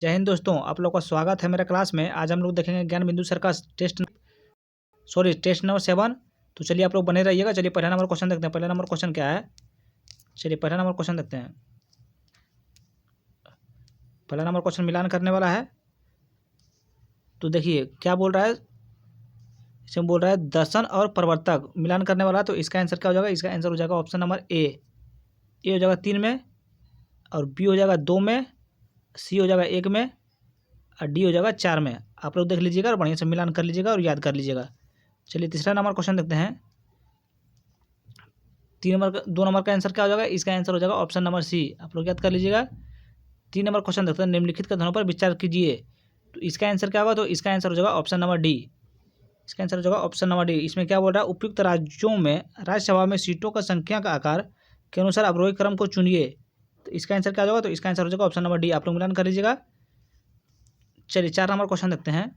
जय हिंद दोस्तों, आप लोग का स्वागत है मेरे क्लास में। आज हम लोग देखेंगे ज्ञान बिंदु सर का टेस्ट नंबर 7। तो चलिए आप लोग बने रहिएगा। चलिए पहला नंबर क्वेश्चन देखते हैं। पहला नंबर क्वेश्चन क्या है, चलिए पहला नंबर क्वेश्चन देखते हैं। पहला नंबर क्वेश्चन मिलान करने वाला है। तो देखिए क्या बोल रहा है, इसमें बोल रहा है दर्शन और प्रवर्तक मिलान करने वाला है। तो इसका आंसर क्या हो जाएगा, इसका आंसर हो जाएगा ऑप्शन नंबर ए हो जाएगा 3 में, और बी हो जाएगा 2 में, सी हो जाएगा 1 में, और डी हो जाएगा 4 में। आप लोग देख लीजिएगा और बढ़िया से मिलान कर लीजिएगा और याद कर लीजिएगा। चलिए तीसरा नंबर क्वेश्चन देखते हैं। 2 नंबर का आंसर क्या हो जाएगा, इसका आंसर हो जाएगा ऑप्शन नंबर सी। आप लोग याद कर लीजिएगा। 3 नंबर क्वेश्चन देखते हैं। निम्नलिखित कथनों पर विचार कीजिए। तो इसका आंसर क्या होगा, तो इसका आंसर हो जाएगा ऑप्शन नंबर डी। इसका आंसर हो जाएगा ऑप्शन नंबर डी। इसमें क्या बोल रहा है, उपयुक्त राज्यों में राज्यसभा में सीटों का संख्या का आकार के अनुसार अवरोही क्रम को चुनिए। तो इसका आंसर क्या होगा, तो इसका आंसर हो जाएगा ऑप्शन नंबर डी। आप लोग मिलान कर लीजिएगा। चलिए 4 नंबर क्वेश्चन देखते हैं।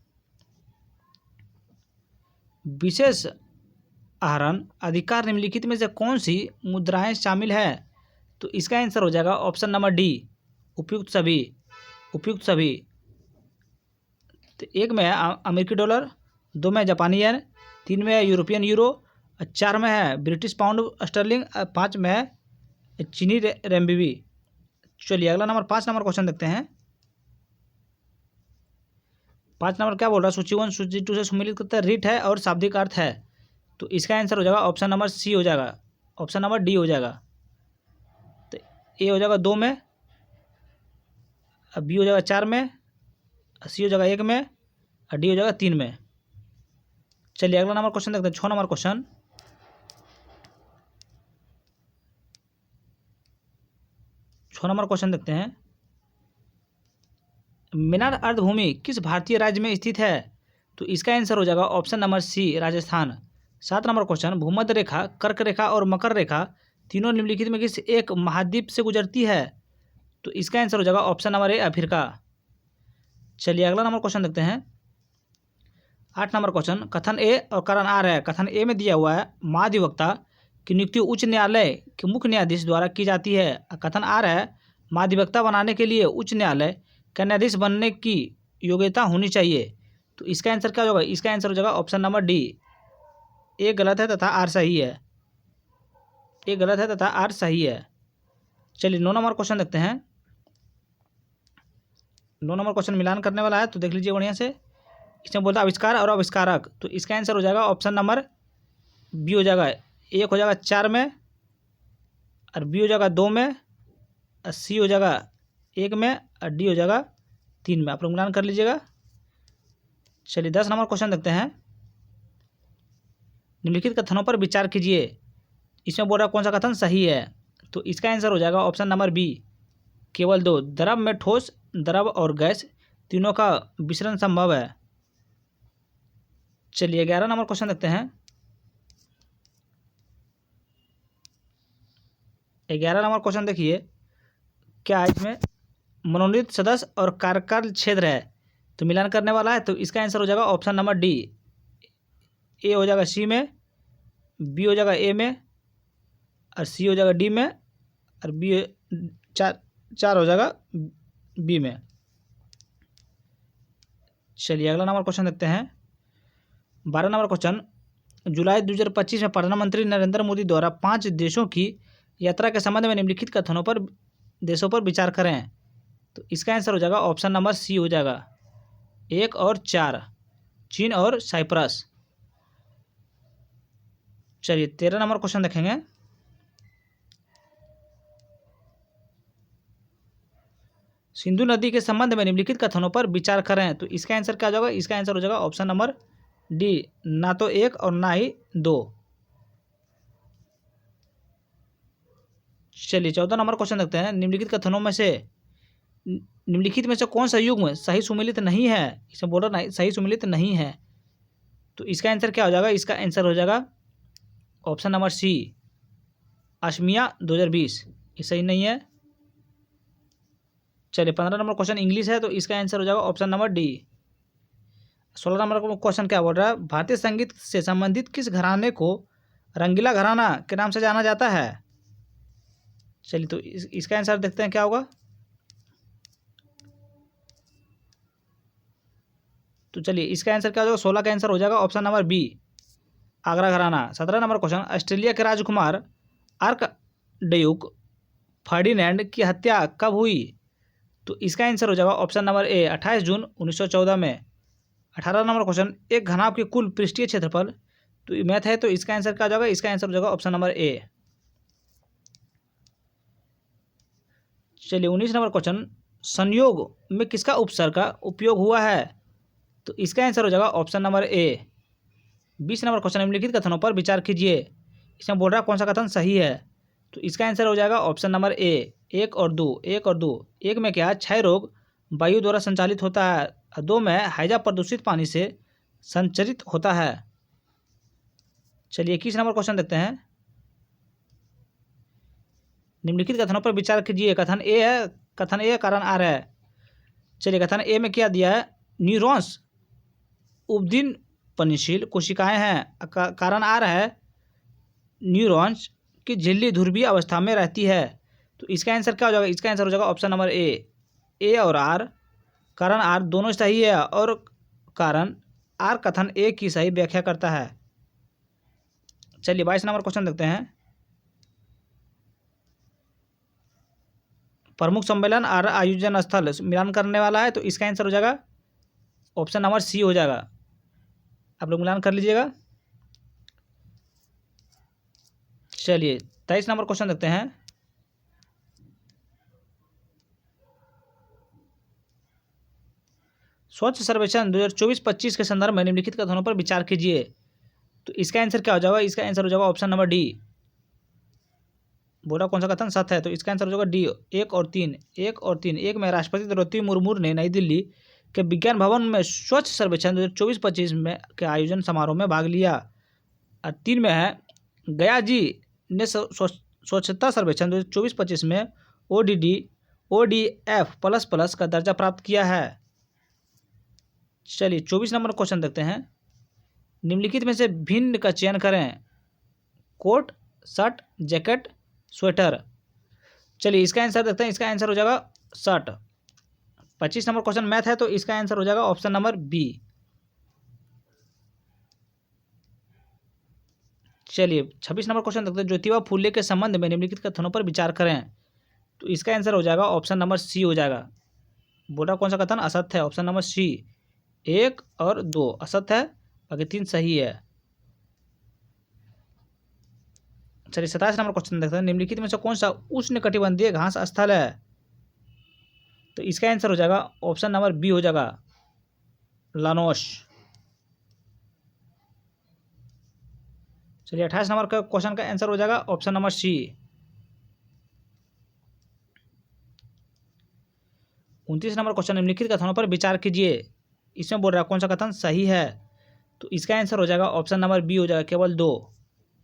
विशेष आहरण अधिकार निम्नलिखित में से कौन सी मुद्राएं शामिल है। तो इसका आंसर हो जाएगा ऑप्शन नंबर डी, उपयुक्त सभी। उपयुक्त सभी। तो 1 में है अमेरिकी डॉलर, 2 में जापानी येन, 3 में है यूरोपियन यूरो, और 4 में है ब्रिटिश पाउंड स्टर्लिंग, और 5 में है चीनी रेमबीबी। चलिए अगला नंबर 5 नंबर क्वेश्चन देखते हैं। 5 नंबर क्या बोल रहा है, सूची 1 सूची 2 से सुमेलित करता है, रीट है और शाब्दिक अर्थ है। तो इसका आंसर हो जाएगा ऑप्शन नंबर सी हो जाएगा, ऑप्शन नंबर डी हो जाएगा। तो ए हो जाएगा 2 में, बी हो जाएगा 4 में, सी हो जाएगा 1 में, और डी हो जाएगा 3 में। चलिए अगला नंबर क्वेश्चन देखते हैं। 6 नंबर क्वेश्चन। 6 नंबर क्वेश्चन देखते हैं। मिनार अर्धभूमि किस भारतीय राज्य में स्थित है। तो इसका आंसर हो जाएगा option number C, Rajasthan. 7 number question. भूमध्य रेखा, कर्क रेखा और मकर रेखा तीनों निम्नलिखित में किस एक महाद्वीप से गुजरती है। तो इसका आंसर हो जाएगा ऑप्शन नंबर ए, अफ्रीका। चलिए अगला नंबर क्वेश्चन देखते हैं। 8 नंबर क्वेश्चन। कथन ए और कारण आर है। कथन ए में दिया हुआ है महाधिवक्ता की नियुक्ति उच्च न्यायालय के मुख्य न्यायाधीश द्वारा की जाती है। कथन आर है महाधिवक्ता बनाने के लिए उच्च न्यायालय का न्यायाधीश बनने की योग्यता होनी चाहिए। तो इसका आंसर क्या होगा, इसका आंसर हो जाएगा ऑप्शन नंबर डी। ए गलत है तथा आर सही है। ए गलत है तथा आर सही है। चलिए 9 नंबर क्वेश्चन देखते हैं। 9 नंबर क्वेश्चन मिलान करने वाला है, तो देख लीजिए बढ़िया से। इसमें बोलता है आविष्कार और आविष्कारक। तो इसका आंसर हो जाएगा ऑप्शन नंबर बी हो जाएगा। 1 हो जाएगा 4 में, और बी हो जाएगा 2 में, और सी हो जाएगा 1 में, और डी हो जाएगा 3 में। आप लोग मिलान कर लीजिएगा। चलिए 10 नंबर क्वेश्चन देखते हैं। निम्नलिखित कथनों पर विचार कीजिए। इसमें बोल रहा है कौन सा कथन सही है। तो इसका आंसर हो जाएगा ऑप्शन नंबर बी, केवल 2। द्रव में ठोस, द्रव और गैस तीनों का विसरण संभव है। चलिए 11 नंबर क्वेश्चन देखते हैं। 11 नंबर क्वेश्चन देखिए क्या है इसमें, मनोनीत सदस्य और कार्यकाल क्षेत्र है। तो मिलान करने वाला है। तो इसका आंसर हो जाएगा ऑप्शन नंबर डी। ए हो जाएगा सी में, बी हो जाएगा ए में, और सी हो जाएगा डी में, और बी 4 हो जाएगा बी में। चलिए अगला नंबर क्वेश्चन देखते हैं। 12 नंबर क्वेश्चन। जुलाई 2025 में प्रधानमंत्री नरेंद्र मोदी द्वारा 5 देशों की यात्रा के संबंध में निम्नलिखित कथनों पर देशों पर विचार करें। तो इसका आंसर हो जाएगा ऑप्शन नंबर सी हो जाएगा 1 और 4, चीन और साइप्रस। चलिए 13 नंबर क्वेश्चन देखेंगे। सिंधु नदी के संबंध में निम्नलिखित कथनों पर विचार करें। तो इसका आंसर क्या हो जाएगा, इसका आंसर हो जाएगा ऑप्शन नंबर डी, ना तो 1 और ना ही 2। चलिए 14 नंबर क्वेश्चन देखते हैं। निम्नलिखित कथनों में से कौन सा युग्म सही सुमेलित नहीं है। इसमें बोल रहा नहीं सही सुमेलित नहीं है। तो इसका आंसर क्या हो जाएगा, इसका आंसर हो जाएगा ऑप्शन नंबर सी, असमिया 2020। ये सही नहीं है। चलिए 15 नंबर क्वेश्चन इंग्लिश है। तो इसका आंसर हो जाएगा option number D. 16 number question क्या बोल रहा है, भारतीय संगीत से संबंधित किस घराने को रंगीला घराना के नाम से जाना जाता है। चलिए तो इसका आंसर देखते हैं क्या होगा। तो चलिए इसका आंसर क्या हो जाएगा, 16 का आंसर हो जाएगा ऑप्शन नंबर बी, आगरा घराना। 17 नंबर क्वेश्चन, ऑस्ट्रेलिया के राजकुमार आर्क ड्यूक फर्डिनेंड की हत्या कब हुई? तो इसका आंसर हो जाएगा ऑप्शन नंबर ए, 28 जून 1914 में। 18 नंबर क्वेश्चन, एक घनाभ के कुल पृष्ठीय क्षेत्रफल, तो ये मैथ है तो इसका आंसर क्या हो जाएगा, इसका आंसर हो जाएगा ऑप्शन नंबर ए। चलिए 19 नंबर क्वेश्चन, संयोग में किसका उपसर्ग का उपयोग हुआ है? तो इसका आंसर हो जाएगा ऑप्शन नंबर ए। 20 नंबर क्वेश्चन, निम्नलिखित कथनों पर विचार कीजिए, इसमें बोल रहा है कौन सा कथन सही है? तो इसका आंसर हो जाएगा ऑप्शन नंबर ए, 1 और 2। 1 और 2, 1 में क्या, क्षय रोग वायु द्वारा संचालित होता है, 2 में हैजा प्रदूषित पानी से संचरित होता है। चलिए 21 नंबर क्वेश्चन देखते हैं, निम्नलिखित कथनों पर विचार कीजिए, कथन ए है, कथन ए कारण आर है। चलिए कथन ए में क्या दिया है, न्यूरॉन्स उद्दीन पनशील कोशिकाएं हैं, कारण आर है न्यूरॉन्स की झिल्ली ध्रुवीय अवस्था में रहती है। तो इसका आंसर क्या हो जाएगा, इसका आंसर हो जाएगा ऑप्शन नंबर ए और आर, कारण आर दोनों सही है और कारण आर कथन ए की सही व्याख्या करता है। चलिए 22 नंबर क्वेश्चन देखते हैं, प्रमुख सम्मेलन और आयोजन स्थल मिलान करने वाला है, तो इसका आंसर हो जाएगा ऑप्शन नंबर सी हो जाएगा। आप लोग मिलान कर लीजिएगा। चलिए 23 नंबर क्वेश्चन देखते हैं, स्वच्छ सर्वेक्षण 2024-25 के संदर्भ में निम्नलिखित कथनों पर विचार कीजिए। तो इसका आंसर क्या हो जाएगा, इसका आंसर हो जाएगा ऑप्शन नंबर डी। बोला कौन सा कथन सत्य है? तो इसका आंसर हो जाएगा डी, 1 और 3। 1 और 3, 1 में राष्ट्रपति द्रौपदी मुर्मू ने नई दिल्ली के विज्ञान भवन में स्वच्छ सर्वेक्षण 2024-25 में के आयोजन समारोह में भाग लिया, और 3 में है गया जी ने स्वच्छता सर्वेक्षण 2024-25 में ODF++ का दर्जा प्राप्त किया है। चलिए 24 नंबर क्वेश्चन देखते हैं, निम्नलिखित में से भिन्न का चयन करें, कोट, शर्ट, जैकेट, स्वेटर। चलिए इसका आंसर देखते हैं, इसका आंसर हो जाएगा शर्ट। 25 नंबर क्वेश्चन मैथ है तो इसका आंसर हो जाएगा ऑप्शन नंबर बी। चलिए 26 नंबर क्वेश्चन देखते हैं, ज्योतिबा फूले के संबंध में निम्नलिखित कथनों पर विचार करें। तो इसका आंसर हो जाएगा ऑप्शन नंबर सी हो जाएगा। बोला कौन सा कथन असत्य है, ऑप्शन नंबर सी, 1 और 2 असत्य है, बाकी 3 सही है। चलिए 27 नंबर क्वेश्चन देखते हैं, निम्नलिखित में से कौन सा उष्णकटिबंधीय घास स्थल है? तो इसका आंसर हो जाएगा ऑप्शन नंबर बी हो जाएगा, लानोस। चलिए 28 नंबर का क्वेश्चन का आंसर हो जाएगा option number C. 29 number question, निम्नलिखित कथनों पर विचार कीजिए, इसमें बोल रहा है कौन सा कथन सही है? तो इसका आंसर हो जाएगा ऑप्शन नंबर बी हो जाएगा, केवल 2।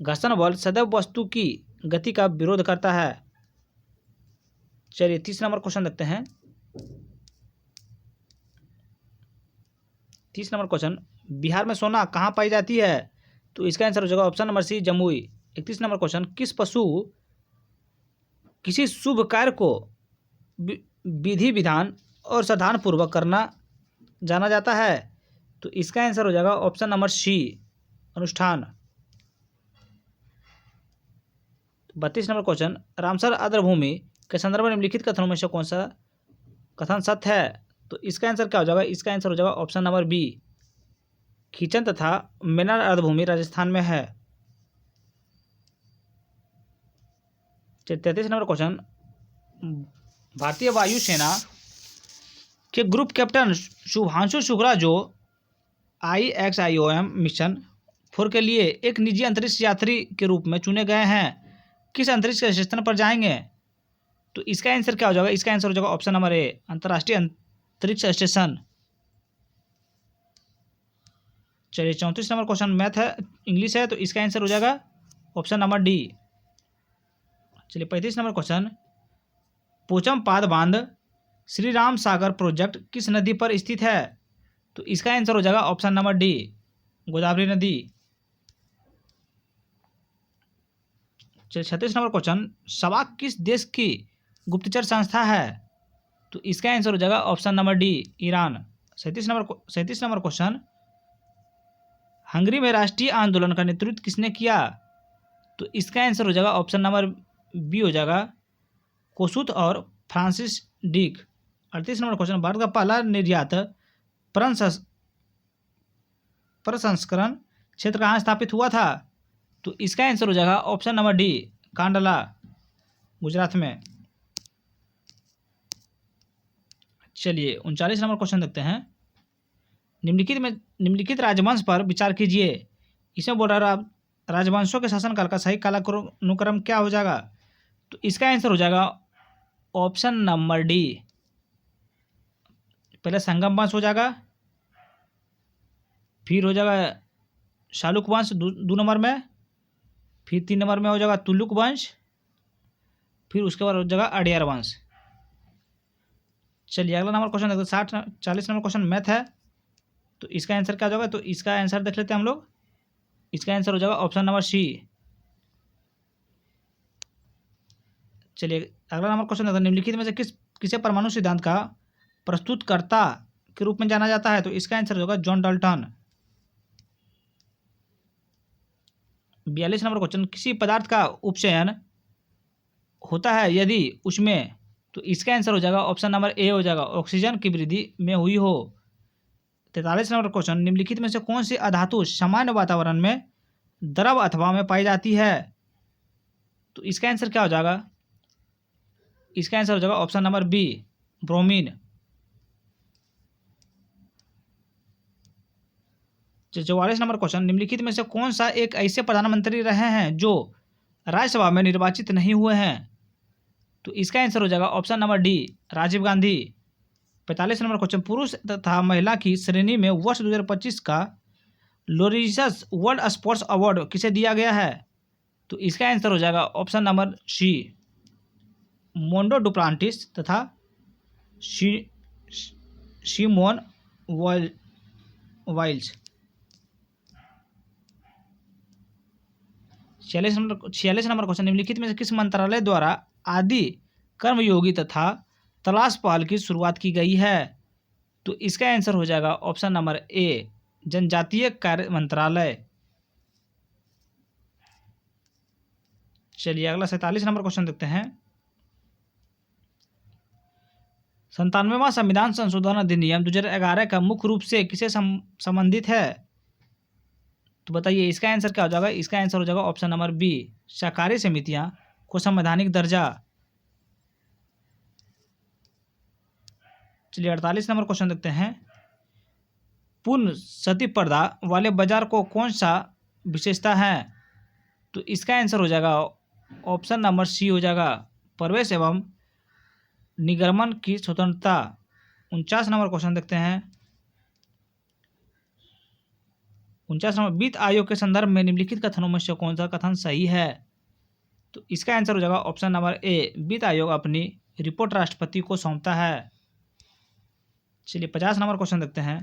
घर्षण बल सदैव वस्तु की गति का विरोध करता है। चलिए 30 नंबर क्वेश्चन देखते हैं, 30 नंबर क्वेश्चन, बिहार में सोना कहाँ पाई जाती है? तो इसका आंसर हो जाएगा option number C, Jamui. 31 number question, किस पशु किसी शुभ कार्य को विधि विधान और सावधान पूर्वक करना जाना जाता है? तो इसका आंसर हो जाएगा ऑप्शन नंबर सी, अनुष्ठान। 32 नंबर क्वेश्चन, रामसर आर्द्रभूमि के संदर्भ में निम्नलिखित कथनों में से कौन सा कथन सत्य है? तो इसका आंसर क्या हो जाएगा, इसका आंसर हो जाएगा ऑप्शन नंबर बी, खींचन तथा मेनार आर्द्रभूमि राजस्थान में है। 33 नंबर क्वेश्चन, भारतीय वायुसेना के ग्रुप कैप्टन शुभांशु शुक्ला जो IXIOM मिशन 4 के लिए एक निजी अंतरिक्ष यात्री के रूप में चुने गए हैं, किस अंतरिक्ष स्टेशन पर जाएंगे? तो इसका आंसर क्या हो जाएगा, इसका आंसर हो जाएगा ऑप्शन नंबर ए, अंतर्राष्ट्रीय अंतरिक्ष स्टेशन। चलिए 34 नंबर क्वेश्चन मैथ है, इंग्लिश है, तो इसका आंसर हो जाएगा ऑप्शन नंबर डी। चलिए 35 नंबर क्वेश्चन, पोचमपाद बांध श्री राम सागर प्रोजेक्ट किस नदी पर स्थित है? तो इसका आंसर हो जाएगा ऑप्शन नंबर डी, गोदावरी नदी। चलिए 36 नंबर क्वेश्चन, सवाक किस देश की गुप्तचर संस्था है? तो इसका आंसर हो जाएगा option number D, Iran. 37 number question, Hungary में राष्ट्रीय आंदोलन का नेतृत्व किसने किया? तो इसका आंसर हो जाएगा ऑप्शन नंबर बी हो जाएगा कोसुत और Francis Dick. 38 number question, Bharat का पहला निर्यात प्रसंस्करण क्षेत्र कहाँ स्थापित हुआ था? तो इसका आंसर हो जाएगा option number D Kandla, Gujarat में। चलिए 39 नंबर क्वेश्चन देखते हैं, निम्नलिखित राजवंश पर विचार कीजिए। इसमें बोल रहा है राजवंशों के शासनकाल का सही कालानुक्रम क्या हो जाएगा? तो इसका आंसर हो जाएगा ऑप्शन नंबर डी, पहले संगम वंश हो जाएगा, फिर हो जाएगा शालुक वंश 2 नंबर में, फिर 3 नंबर में हो जाएगा तुलुक वंश, फिर उसके बाद हो जाएगा अडयार वंश। चलिए अगला नंबर क्वेश्चन देखते हैं, 40 नंबर क्वेश्चन मैथ है। तो इसका आंसर क्या हो जाएगा? तो इसका आंसर देख लेते हैं हम लोग। इसका आंसर हो जाएगा ऑप्शन नंबर सी। चलिए अगला नंबर क्वेश्चन देखते हैं, निम्नलिखित में से किसे परमाणु सिद्धांत का प्रस्तुतकर्ता के रूप में जाना जाता है? तो इसका आंसर होगा जॉन डाल्टन। 42 नंबर क्वेश्चन, किसी पदार्थ का उपचयन होता है यदि उसमें, तो इसका आंसर हो जाएगा ऑप्शन नंबर ए हो जाएगा ऑक्सीजन की वृद्धि में हुई हो। 43 नंबर क्वेश्चन, निम्नलिखित में से कौन सी अधातु सामान्य वातावरण में द्रव अथवा में पाई जाती है? तो इसका आंसर क्या हो जाएगा? इसका आंसर हो जाएगा option number B bromine. 44 number question, निम्नलिखित में से कौन सा एक ऐसे प्रधानमंत्री रहे हैं जो राज्यसभा में निर्वाचित नहीं हुए हैं? तो इसका आंसर हो जाएगा option number D Rajiv Gandhi. 45 number question, पुरुष तथा महिला की श्रेणी में वर्ष 2025 का लोरियस वर्ल्ड स्पोर्ट्स अवार्ड किसे दिया गया है? तो इसका आंसर हो जाएगा option number C Mondo Duplantis तथा सिमोन वाइल्स। 46 नंबर क्वेश्चन, निम्नलिखित में से किस मंत्रालय द्वारा आदि कर्मयोगी तथा तलाश पहल की शुरुआत की गई है? तो इसका आंसर हो जाएगा ऑप्शन नंबर ए जनजातीय कार्य मंत्रालय। चलिए अगला 47 नंबर क्वेश्चन देखते हैं, 97वां संविधान संशोधन अधिनियम 2011 का मुख्य रूप से किसे संबंधित है? तो बताइए इसका आंसर क्या हो जाएगा? इसका आंसर हो जाएगा ऑप्शन नंबर बी सहकारी समितियां को संवैधानिक दर्जा। चलिए 48 नंबर क्वेश्चन देखते हैं, पूर्ण प्रतिस्पर्धा वाले बाजार को कौन सा विशेषता है? तो इसका आंसर हो जाएगा ऑप्शन नंबर सी हो जाएगा प्रवेश एवं निगमन की स्वतंत्रता। 49 नंबर क्वेश्चन देखते हैं, 49 नंबर, वित्त आयोग के संदर्भ में निम्नलिखित कथनों में से कौन सा कथन सही है? तो इसका आंसर हो जाएगा ऑप्शन नंबर ए वित्त आयोग अपनी रिपोर्ट राष्ट्रपति को सौंपता है। चलिए 50 नंबर क्वेश्चन देखते हैं,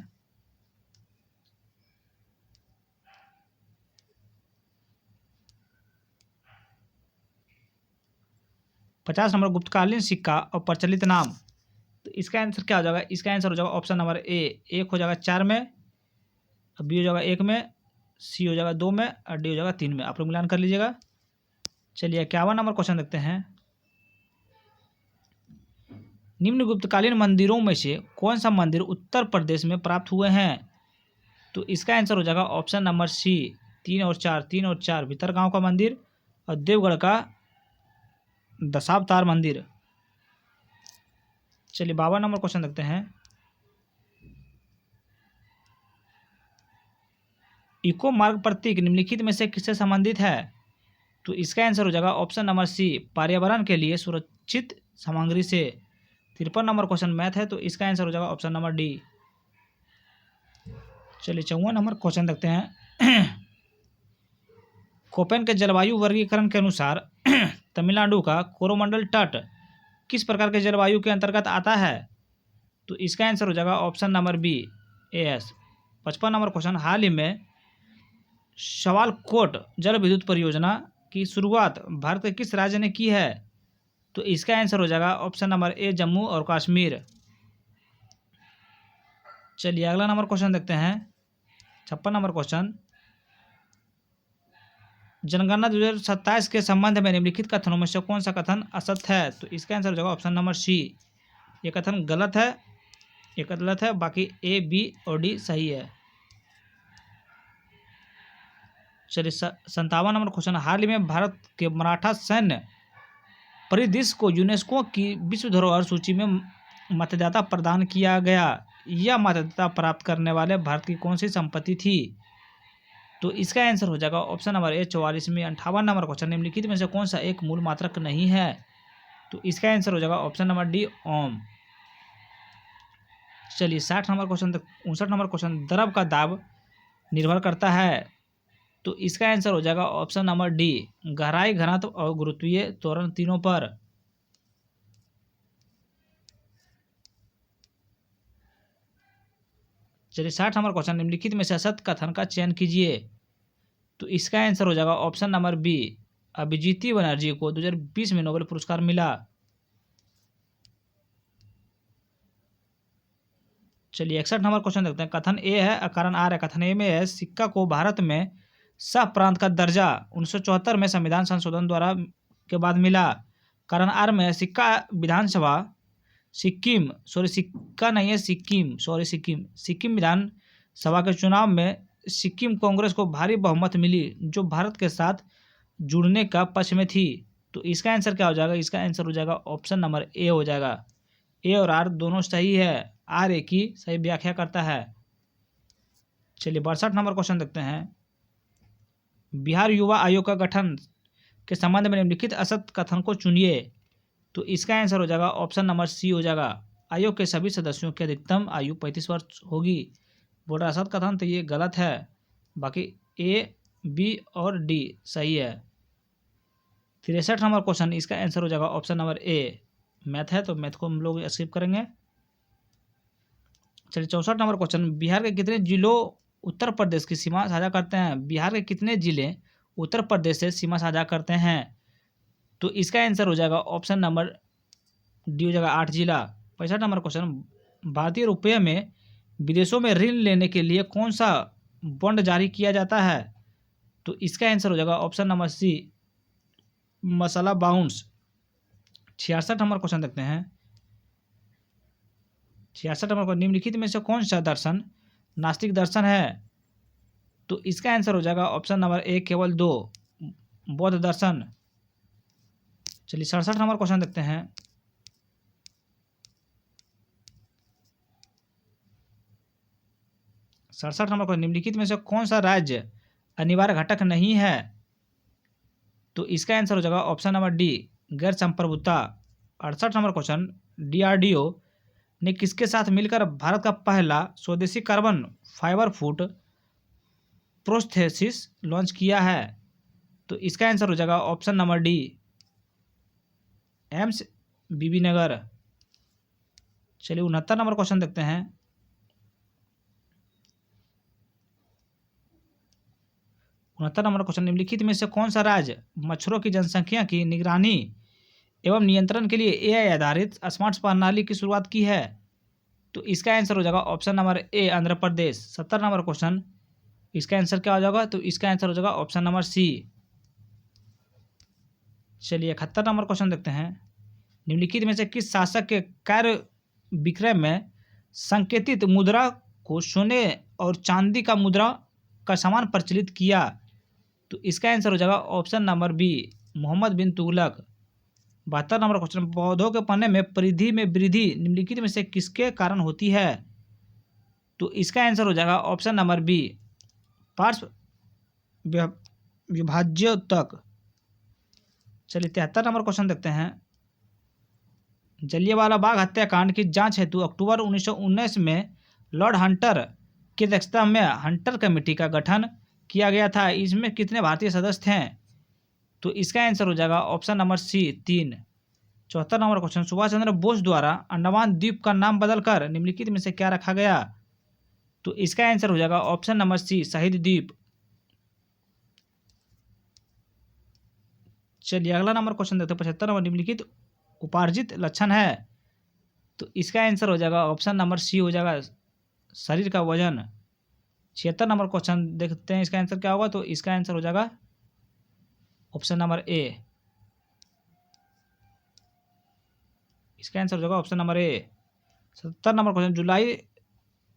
नंबर गुप्तकालीन सिक्का और प्रचलित नाम। तो इसका आंसर क्या हो जाएगा? इसका आंसर हो जाएगा ऑप्शन नंबर ए 1 हो जाएगा 4 में, बी हो जाएगा 1 में, सी हो जाएगा 2 में और डी हो जाएगा 3 में। आप लोग मिलान कर लीजिएगा। चलिए 51 नंबर क्वेश्चन देखते हैं, निम्न गुप्तकालीन मंदिरों में से कौन सा मंदिर उत्तर प्रदेश में प्राप्त हुए हैं? तो इसका आंसर हो जाएगा ऑप्शन नंबर सी 3 और 4 भितरगांव का मंदिर और देवगढ़ का दशावतार मंदिर। चलिए 52 नंबर क्वेश्चन देखते हैं, इको मार्ग प्रतीक निम्नलिखित में से किससे संबंधित है? तो इसका आंसर हो जाएगा ऑप्शन नंबर सी पर्यावरण के लिए सुरक्षित सामग्री से। 53 नंबर क्वेश्चन मैथ है, तो इसका आंसर हो जाएगा ऑप्शन नंबर डी। चलिए 54 नंबर क्वेश्चन देखते हैं, कोपेन के जलवायु वर्गीकरण के अनुसार तमिलनाडु का कोरोमंडल तट किस प्रकार के जलवायु के अंतर्गत आता है? तो इसका आंसर हो जाएगा ऑप्शन नंबर बी एस। 55 नंबर क्वेश्चन, हाल ही में सवालकोट जल विद्युत परियोजना की शुरुआत भारत के किस राज्य ने की है? तो इसका आंसर हो जाएगा ऑप्शन नंबर ए जम्मू और कश्मीर। चलिए अगला नंबर क्वेश्चन देखते हैं। 56 नंबर क्वेश्चन, जनगणना 2027 के संबंध में निम्नलिखित कथनों में से कौन सा कथन असत्य है? तो इसका आंसर हो जाएगा ऑप्शन नंबर सी। ये कथन गलत है, ये गलत है, बाकी ए, बी और डी सही है। चलिए 57 नंबर क्वेश्चन, हाल ही में भारत के मराठा सैन्य परिदृश्य को यूनेस्को की विश्व धरोहर सूची में मतदाता प्रदान किया गया। यह मतदाता प्राप्त करने वाले भारत की कौन सी संपत्ति थी? तो इसका आंसर हो जाएगा ऑप्शन नंबर ए 44 में। 58 नंबर क्वेश्चन, निम्नलिखित में से कौन सा एक मूल मात्रक नहीं है? तो इसका आंसर हो जाएगा ऑप्शन नंबर डी ओम। चलिए 60 नंबर क्वेश्चन, 59 नंबर क्वेश्चन, द्रव का दाब निर्भर करता है। तो इसका आंसर हो जाएगा ऑप्शन नंबर डी, गहराई, घनत्व और गुरुत्वीय त्वरण तीनों पर। चलिए 60 नंबर क्वेश्चन, निम्नलिखित में से असत्य कथन का चयन कीजिए। तो इसका आंसर हो जाएगा option number B, Abhijit Banerjee को 2020 में नोबेल पुरस्कार मिला। चलिए 61 नंबर क्वेश्चन देखते हैं। कथन ए है, कारण आर है। कथन ए में है, सिक्का को भारत में सह प्रांत का दर्जा 1974 में संविधान संशोधन द्वारा के बाद मिला। कारण आर में सिक्का विधानसभा सिक्किम विधानसभा के चुनाव में सिक्किम कांग्रेस को भारी बहुमत मिली, जो भारत के साथ जुड़ने का पक्ष में थी। तो इसका आंसर क्या हो जाएगा? इसका आंसर हो जाएगा ऑप्शन नंबर ए हो जाएगा। ए और आर दोनों सही है, आर ए की सही व्याख्या करता है। चलिए 62 नंबर क्वेश्चन देखते हैं। बिहार युवा आयोग का गठन के संबंध में निम्नलिखित असत्य कथन को चुनिए। तो इसका आंसर हो जाएगा ऑप्शन नंबर सी हो जाएगा। आयोग के सभी सदस्यों की अधिकतम आयु 35 वर्ष होगी। बोल रहा असत्य कथन, तो ये गलत है, बाकी ए, बी और डी सही है। 63 नंबर क्वेश्चन, इसका आंसर हो जाएगा ऑप्शन नंबर ए। मैथ है तो मैथ को हम लोग स्किप करेंगे। चलिए 64 नंबर क्वेश्चन, बिहार के कितने जिलों उत्तर प्रदेश की सीमा साझा करते हैं? बिहार के कितने जिले उत्तर प्रदेश से सीमा साझा करते हैं? तो इसका आंसर हो जाएगा ऑप्शन नंबर डी हो जाएगा 8 जिला। 65 नंबर क्वेश्चन, भारतीय रुपये में विदेशों में ऋण लेने के लिए कौन सा बॉन्ड जारी किया जाता है? तो इसका आंसर हो जाएगा ऑप्शन नंबर सी, मसाला बाउंस। 66 नंबर क्वेश्चन देखते हैं। 66 नंबर, निम्नलिखित में से कौन सा दर्शन नास्तिक दर्शन है? तो इसका आंसर हो जाएगा ऑप्शन नंबर ए, केवल 2, बौद्ध दर्शन। चलिए 67 नंबर क्वेश्चन देखते हैं। 67 नंबर क्वेश्चन, निम्नलिखित में से कौन सा राज्य अनिवार्य घटक नहीं है? तो इसका आंसर हो जाएगा ऑप्शन नंबर डी, गैर संप्रभुता। 68 नंबर क्वेश्चन, डीआरडीओ ने किसके साथ मिलकर भारत का पहला स्वदेशी carbon fibre food prosthesis launch किया है? तो इसका आंसर हो जाएगा ऑप्शन नंबर डी, एम्स बीबी नगर। चलिए 69 नंबर क्वेश्चन देखते हैं। 69 नंबर क्वेश्चन, निम्नलिखित में से कौन सा राज्य मच्छरों की जनसंख्या की निगरानी एवं नियंत्रण के लिए एआई आधारित स्मार्ट प्रणाली की शुरुआत की है? तो इसका आंसर हो जाएगा ऑप्शन नंबर ए, आंध्र प्रदेश। 70 नंबर क्वेश्चन, इसका आंसर क्या हो जाएगा? तो इसका आंसर हो जाएगा ऑप्शन नंबर सी। चलिए 71 नंबर क्वेश्चन देखते हैं। निम्नलिखित में से किस शासक के कार्य विक्रय में संकेतित मुद्रा को सोने और चांदी का मुद्रा का समान प्रचलित किया? तो इसका आंसर हो जाएगा ऑप्शन नंबर बी, मोहम्मद बिन तुगलक। 72 नंबर क्वेश्चन, पौधों के पन्ने में परिधि में वृद्धि निम्नलिखित में से किसके कारण होती है? तो इसका आंसर हो जाएगा ऑप्शन नंबर बी, पार्श्व विभाज्य तक। चलिए 73 नंबर क्वेश्चन देखते हैं। जलियांवाला बाग हत्याकांड की जांच हेतु अक्टूबर 1919 में लॉर्ड हंटर की अध्यक्षता में हंटर कमेटी का गठन किया गया था। इसमें कितने भारतीय सदस्य थे? तो इसका आंसर हो जाएगा option number C, 3। 74 number question, Subhash Chandra Bose द्वारा अंडमान द्वीप का नाम बदलकर निम्नलिखित में से क्या रखा गया? तो इसका आंसर हो जाएगा ऑप्शन नंबर सी, शहीद द्वीप। चलिए अगला नंबर क्वेश्चन देखते हैं। 75 नंबर, निम्नलिखित उपार्जित लक्षण है? तो इसका आंसर हो जाएगा ऑप्शन नंबर सी हो जाएगा, शरीर का वजन। 76 नंबर क्वेश्चन देखते हैं इसका आंसर क्या होगा। तो इसका आंसर हो जाएगा ऑप्शन नंबर ए। इसका आंसर हो जाएगा ऑप्शन नंबर ए। 70 नंबर क्वेश्चन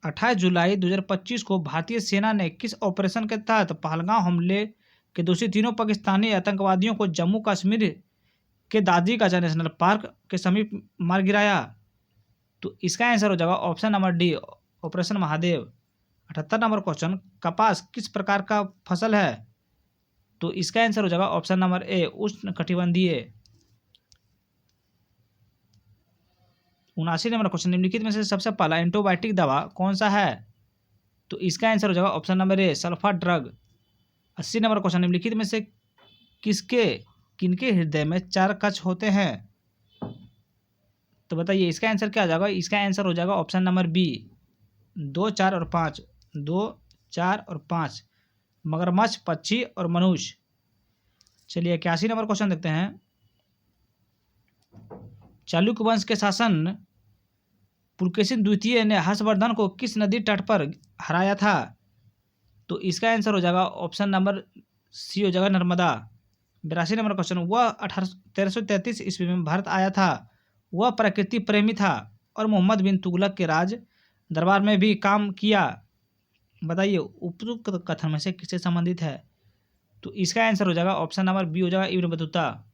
28 जुलाई 2025 को भारतीय सेना ने किस ऑपरेशन के तहत पहलगाम हमले के दोषी तीनों पाकिस्तानी आतंकवादियों को जम्मू कश्मीर के दादरी गाजा नेशनल पार्क के समीप मार गिराया। तो इसका आंसर हो जाएगा option number D, operation Mahadev. 78 number question कपास किस प्रकार का फसल है। तो इसका आंसर हो जाएगा ऑप्शन नंबर ए, उष्ण कटिबंधीय। 79 नंबर क्वेश्चन निम्नलिखित में से सबसे पहला एंटीबायोटिक दवा कौन सा है। तो इसका आंसर हो जाएगा option number A, sulpha drug. 80 number question निम्नलिखित में से किनके हृदय में 4 कक्ष होते हैं। तो बताइए इसका आंसर क्या आ जाएगा। इसका आंसर हो जाएगा ऑप्शन नंबर बी, 2, 4 और 5। 2, 4 और 5 मगरमच्छ, पक्षी और मनुष्य। चलिए 81 नंबर क्वेश्चन देखते हैं। चालुक्य वंश के शासन पुलकेशिन द्वितीय ने हर्षवर्धन को किस नदी तट पर हराया था। तो इसका आंसर हो जाएगा ऑप्शन नंबर सी, हो जाएगा नर्मदा। 82 नंबर क्वेश्चन वह 1333 ईस्वी में भारत आया था। वह प्रकृति प्रेमी था और मोहम्मद बिन तुगलक के राज दरबार में भी काम किया। बताइए उपयुक्त कथन में से किससे संबंधित है। तो इसका आंसर हो जाएगा ऑप्शन नंबर बी, हो जाएगा इब्न बतूता।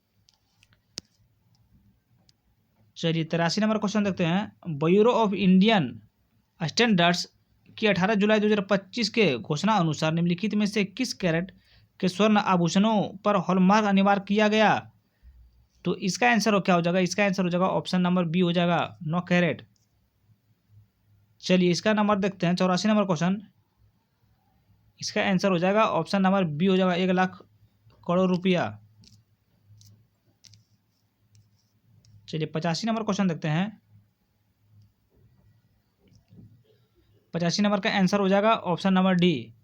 चलिए 83 नंबर क्वेश्चन देखते हैं। ब्यूरो ऑफ इंडियन स्टैंडर्ड्स की 18 जुलाई 2025 के घोषणा अनुसार निम्नलिखित में से किस कैरेट के स्वर्ण आभूषणों पर हॉलमार्क अनिवार्य किया गया। तो इसका आंसर हो क्या हो जाएगा। इसका आंसर हो जाएगा ऑप्शन नंबर बी, हो जाएगा 9 कैरेट। चलिए इसका नंबर देखते हैं। 84 नंबर क्वेश्चन, इसका आंसर हो जाएगा ऑप्शन नंबर बी, हो जाएगा 1 लाख करोड़ रुपया। चलिए 85 नंबर क्वेश्चन देखते हैं। 85 नंबर का आंसर हो जाएगा ऑप्शन नंबर डी।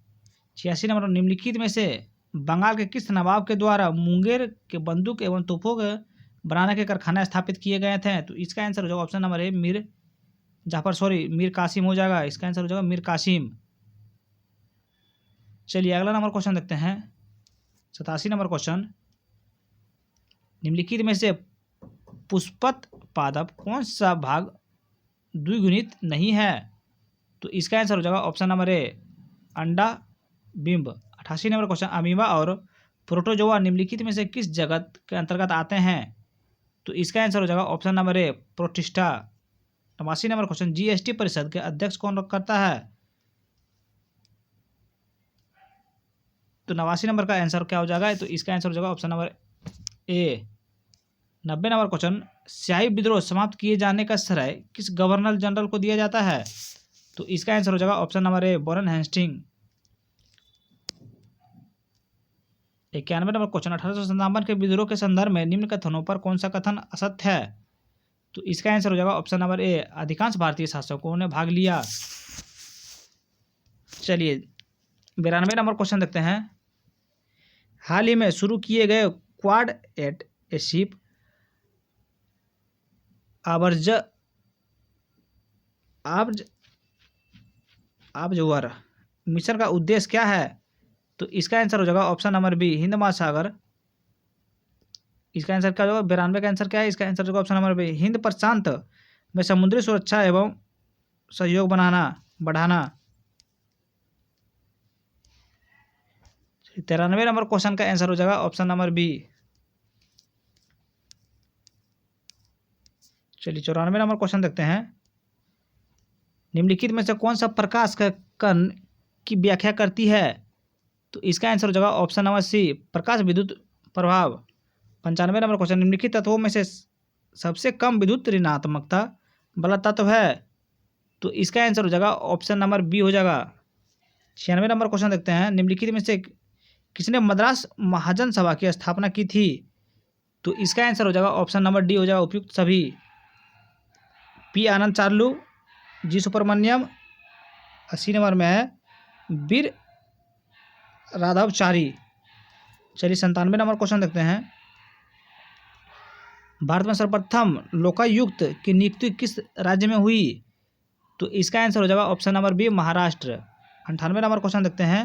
86 नंबर, निम्नलिखित में से बंगाल के किस नवाब के द्वारा मुंगेर के बंदूक एवं तोपों के बनाने के कारखाने स्थापित किए गए थे। तो इसका आंसर हो जाएगा option number A, Mir Qasim हो जाएगा। इसका आंसर हो जाएगा मीर कासिम। चलिए अगला नंबर क्वेश्चन देखते हैं। 87 नंबर क्वेश्चन, निम्नलिखित में से पुष्पत पादप कौन सा भाग द्विगुणित नहीं है। तो इसका आंसर हो जाएगा ऑप्शन नंबर ए, अंडा बिंब। 88 नंबर क्वेश्चन, अमीबा और प्रोटोजोआ निम्नलिखित में से किस जगत के अंतर्गत आते हैं। तो इसका आंसर हो जाएगा ऑप्शन नंबर ए, प्रोटिस्टा। 89 नंबर क्वेश्चन, जीएसटी परिषद के अध्यक्ष कौन करता है। तो 89 नंबर का आंसर क्या हो जाएगा। तो इसका आंसर हो जाएगा ऑप्शन नंबर ए। 90 नंबर क्वेश्चन, स्याही विद्रोह समाप्त किए जाने का श्रेय किस गवर्नर जनरल को दिया जाता है। तो इसका आंसर हो जाएगा option number A, Warren Hasting. 91 number question, 1857 के विद्रोह के संदर्भ में निम्न कथनों पर कौन सा कथन असत्य है। तो इसका आंसर हो जाएगा ऑप्शन नंबर ए, अधिकांश भारतीय शासकों ने भाग लिया। चलिए 92 नंबर क्वेश्चन देखते हैं। हाल ही में शुरू किए गए Quad at a ship observer mission का उद्देश्य क्या है। तो इसका आंसर हो जाएगा ऑप्शन नंबर बी, हिंद महासागर। इसका आंसर क्या होगा। 92 का आंसर क्या है। इसका आंसर होगा ऑप्शन नंबर बी, हिंद प्रशांत में समुद्री सुरक्षा एवं सहयोग बढ़ाना। 93 नंबर क्वेश्चन का आंसर हो जाएगा ऑप्शन नंबर बी। चलिए 94 नंबर क्वेश्चन देखते हैं। निम्नलिखित में से कौन सा प्रकाश का कण की व्याख्या करती है। तो इसका आंसर हो जाएगा ऑप्शन नंबर सी, प्रकाश विद्युत प्रभाव। 95 नंबर क्वेश्चन, निम्नलिखित तत्वों में से सबसे कम विद्युत ऋणात्मकता वाला तत्व है। तो इसका आंसर हो जाएगा ऑप्शन नंबर बी, हो जाएगा। 96 नंबर क्वेश्चन देखते हैं। निम्नलिखित में से किसने मद्रास महाजन सभा की स्थापना की थी। तो इसका आंसर हो जाएगा ऑप्शन नंबर डी, हो जाएगा उपयुक्त सभी। पी आनंद चार्लू, जी सुब्रमण्यम। 80 नंबर में है वीर राघवाचारी। चलिए 97 नंबर क्वेश्चन देखते हैं। भारत में सर्वप्रथम लोकायुक्त की नियुक्ति किस राज्य में हुई। तो इसका आंसर हो जाएगा option number B Maharashtra. 98 number question देखते हैं।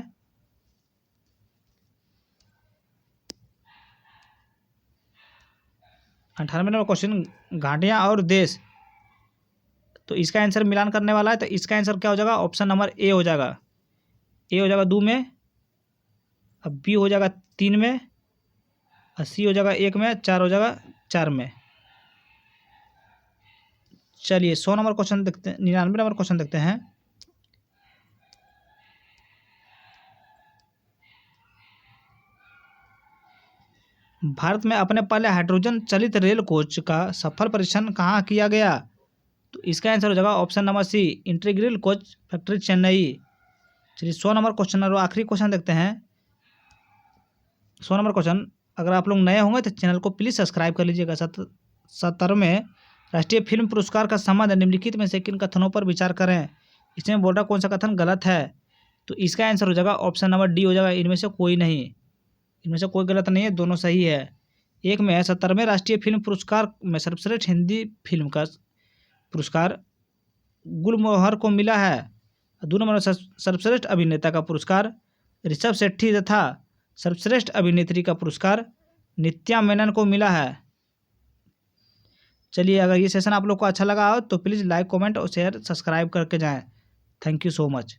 98 नंबर क्वेश्चन, घाटियाँ और देश, तो इसका आंसर मिलान करने वाला है। तो इसका आंसर क्या हो जाएगा? ऑप्शन नंबर ए हो जाएगा। ए हो जाएगा 2 में, अब बी हो जाएगा 3 में, और सी हो जाएगा 1 में, 4 हो जाएगा 4 में। चलिए 100 नंबर क्वेश्चन देखते हैं, 99 नंबर क्वेश्चन देखते हैं। भारत में अपने पहले हाइड्रोजन चलित रेल कोच का सफल परीक्षण कहाँ किया गया? तो इसका आंसर हो जाएगा option number C integral coach factory Chennai. चलिए 100 नंबर क्वेश्चन और आखिरी क्वेश्चन देखते हैं। 100 नंबर क्वेश्चन, अगर आप लोग नए होंगे तो चैनल को प्लीज़ सब्सक्राइब कर लीजिएगा। 77वें राष्ट्रीय फिल्म पुरस्कार का संबंध निम्नलिखित में से किन कथनों पर विचार करें? इसमें बोल रहा कौन सा कथन गलत है? तो इसका आंसर हो जाएगा ऑप्शन नंबर डी हो जाएगा, इनमें से कोई नहीं। इनमें से कोई गलत नहीं है, दोनों सही है। एक में है 70वें राष्ट्रीय फिल्म पुरस्कार में सर्वश्रेष्ठ हिंदी फिल्म का पुरस्कार गुलमोहर को मिला है। 2 नंबर में सर्वश्रेष्ठ अभिनेता का पुरस्कार ऋषभ शेट्टी तथा सर्वश्रेष्ठ अभिनेत्री का पुरस्कार नित्या मेनन को मिला है। चलिए अगर ये सेशन आप लोग को अच्छा लगा हो तो प्लीज़ लाइक, कमेंट और शेयर, सब्सक्राइब करके जाएं। Thank you so much.